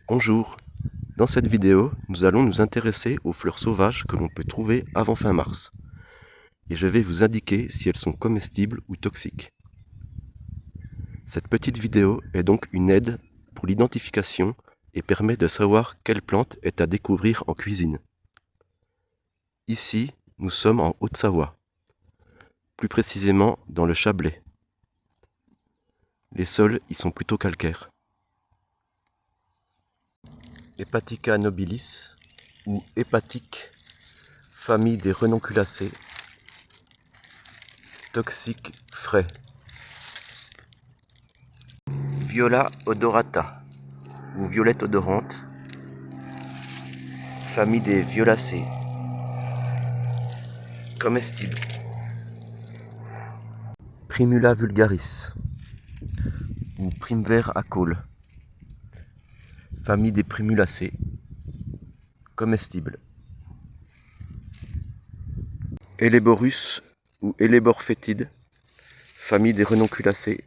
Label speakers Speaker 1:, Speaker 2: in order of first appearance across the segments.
Speaker 1: Bonjour, dans cette vidéo, nous allons nous intéresser aux fleurs sauvages que l'on peut trouver avant fin mars. Et je vais vous indiquer si elles sont comestibles ou toxiques. Cette petite vidéo est donc une aide pour l'identification et permet de savoir quelle plante est à découvrir en cuisine. Ici, nous sommes en Haute-Savoie, plus précisément dans le Chablais. Les sols y sont plutôt calcaires. Hepatica nobilis ou hépatique, famille des renonculacées, toxique frais. Viola odorata ou violette odorante, famille des violacées, comestible. Primula vulgaris ou primevère à caules, famille des primulacées, comestible. Helleborus ou Hellebore fétide, famille des renonculacées,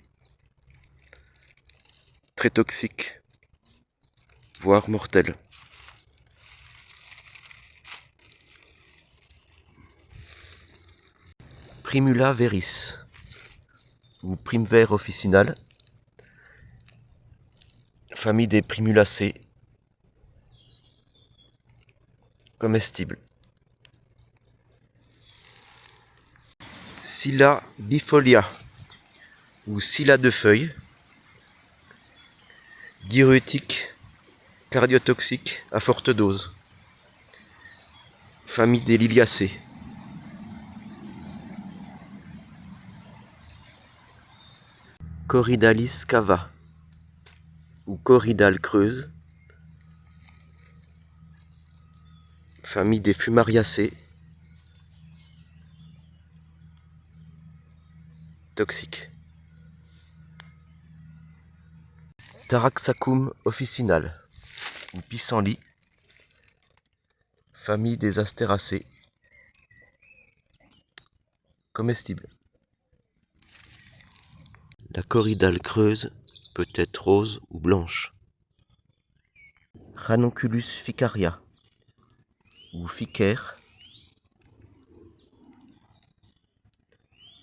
Speaker 1: très toxique, voire mortel. Primula veris ou primevère officinale, famille des primulacées, comestible. Scilla bifolia ou scilla de feuilles, diurétique, cardiotoxique à forte dose, famille des liliacées. Corydalis cava ou corydale creuse, famille des fumariacées, toxique. Taraxacum officinale ou pissenlit, famille des astéracées, comestible. La corydale creuse peut être rose ou blanche. Ranunculus ficaria ou ficaire,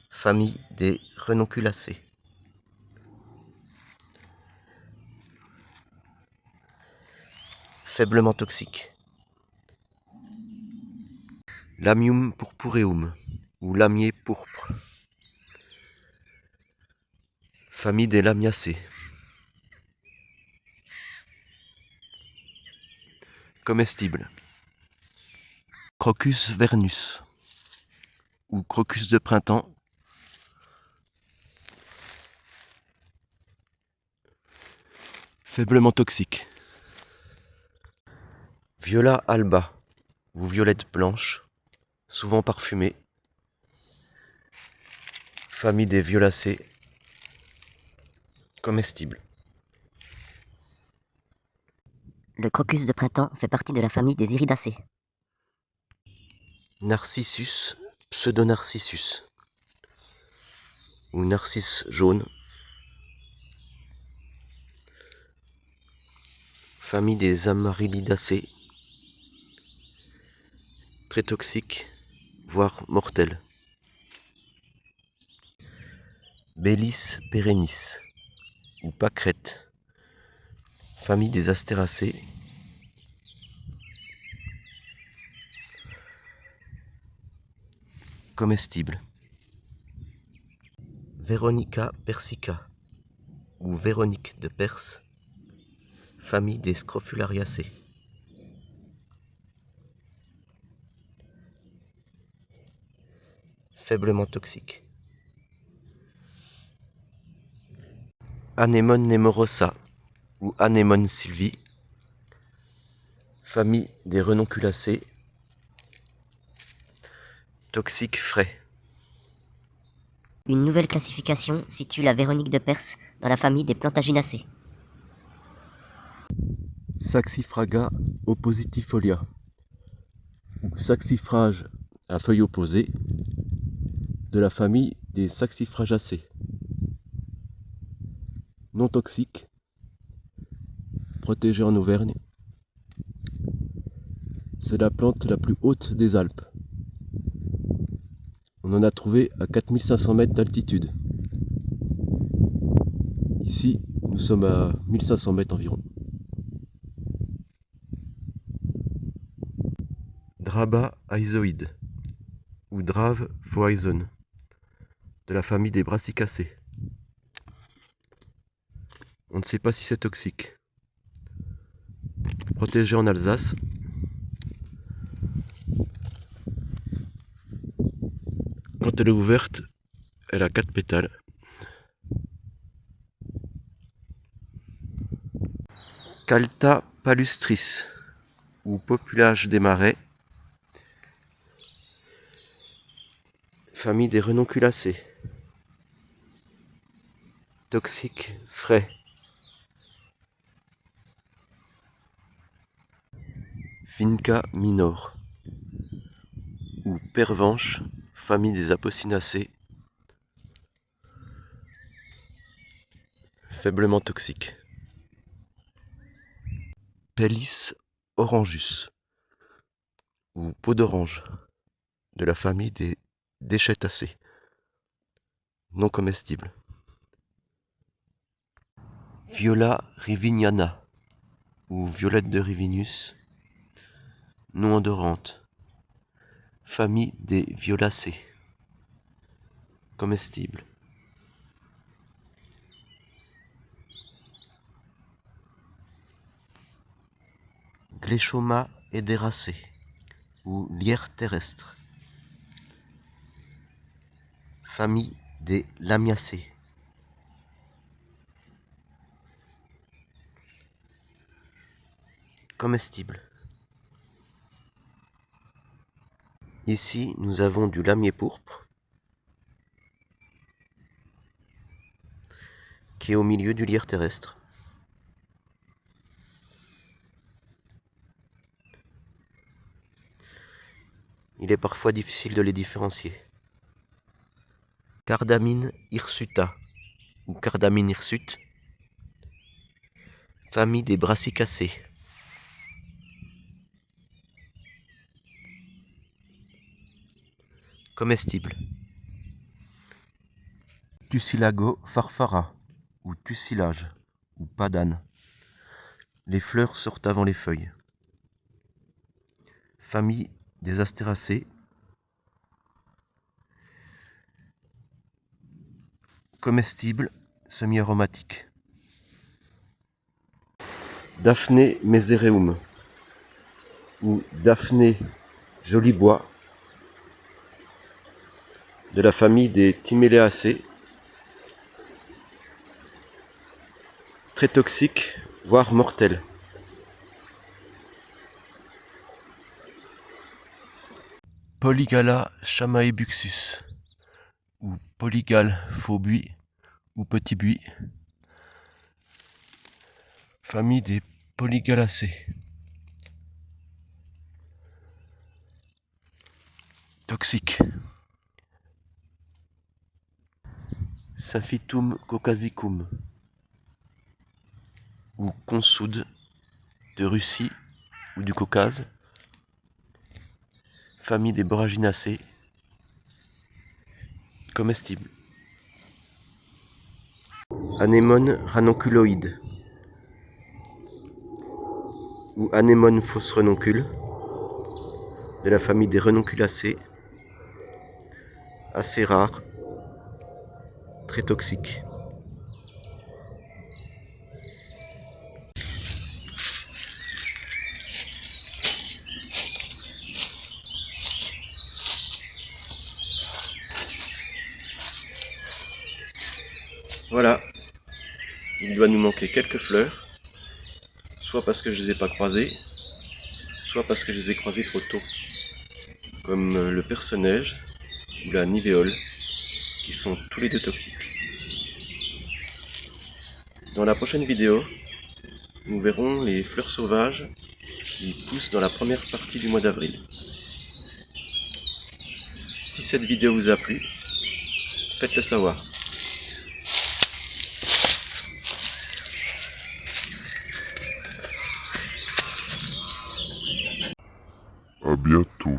Speaker 1: famille des renonculacées. Faiblement toxique. Lamium purpureum ou lamier pourpre, famille des lamiacées, comestible. Crocus vernus ou crocus de printemps, faiblement toxique. Viola alba ou violette blanche, souvent parfumée, famille des violacées, comestible.
Speaker 2: Le crocus de printemps fait partie de la famille des iridacées.
Speaker 1: Narcissus pseudonarcissus ou narcisse jaune, famille des amarylidacées, très toxique, voire mortel. Bellis perennis ou pâquerette, famille des astéracées, comestible. Veronica persica ou Véronique de Perse, famille des scrofulariacées. Faiblement toxique. Anémone nemorosa ou Anémone sylvie, famille des renonculacées, toxique frais.
Speaker 2: Une nouvelle classification situe la Véronique de Perse dans la famille des plantaginacées.
Speaker 1: Saxifraga oppositifolia ou saxifrage à feuilles opposées, de la famille des saxifragacées. Non toxique, protégée en Auvergne. C'est la plante la plus haute des Alpes. On en a trouvé à 4500 mètres d'altitude. Ici, nous sommes à 1500 mètres environ. Draba aizoïde ou Drave phoaison de la famille des Brassicacées. On ne sait pas si c'est toxique. Protégée en Alsace. Quand elle est ouverte, elle a 4 pétales. Caltha palustris ou populage des marais. Famille des renonculacées. Toxique frais. Vinca minor ou pervenche, famille des apocinacées. Faiblement toxique. Pellis orangus ou peau d'orange de la famille des déchetacées. Non comestible. Viola rivignana ou violette de Rivinus, non odorante, famille des violacées, comestible. Gléchoma édéracée ou lierre terrestre, famille des lamiacées. Comestible. Ici, nous avons du lamier pourpre qui est au milieu du lierre terrestre. Il est parfois difficile de les différencier. Cardamine hirsuta ou Cardamine hirsute, famille des Brassicacées. Comestible. Tussilago farfara ou tussilage ou padane. Les fleurs sortent avant les feuilles. Famille des Astéracées. Comestible, semi-aromatique. Daphné mesereum ou Daphné jolibois de la famille des Timéléacées. Très toxique, voire mortel. Polygala chamaebuxus ou Polygale faux buis ou petit buis, famille des Polygalacées. Toxique. Symphytum caucasicum ou consoude de Russie ou du Caucase, famille des Boraginacées, comestible. Anémone ranonculoïde ou Anémone fausse renoncule de la famille des renonculacées, assez rare, très toxique. Voilà, il doit nous manquer quelques fleurs, soit parce que je ne les ai pas croisées, soit parce que je les ai croisées trop tôt, comme le perce-neige ou la nivéole, qui sont tous les deux toxiques. Dans la prochaine vidéo, nous verrons les fleurs sauvages qui poussent dans la première partie du mois d'avril. Si cette vidéo vous a plu, faites-le savoir.
Speaker 3: À bientôt.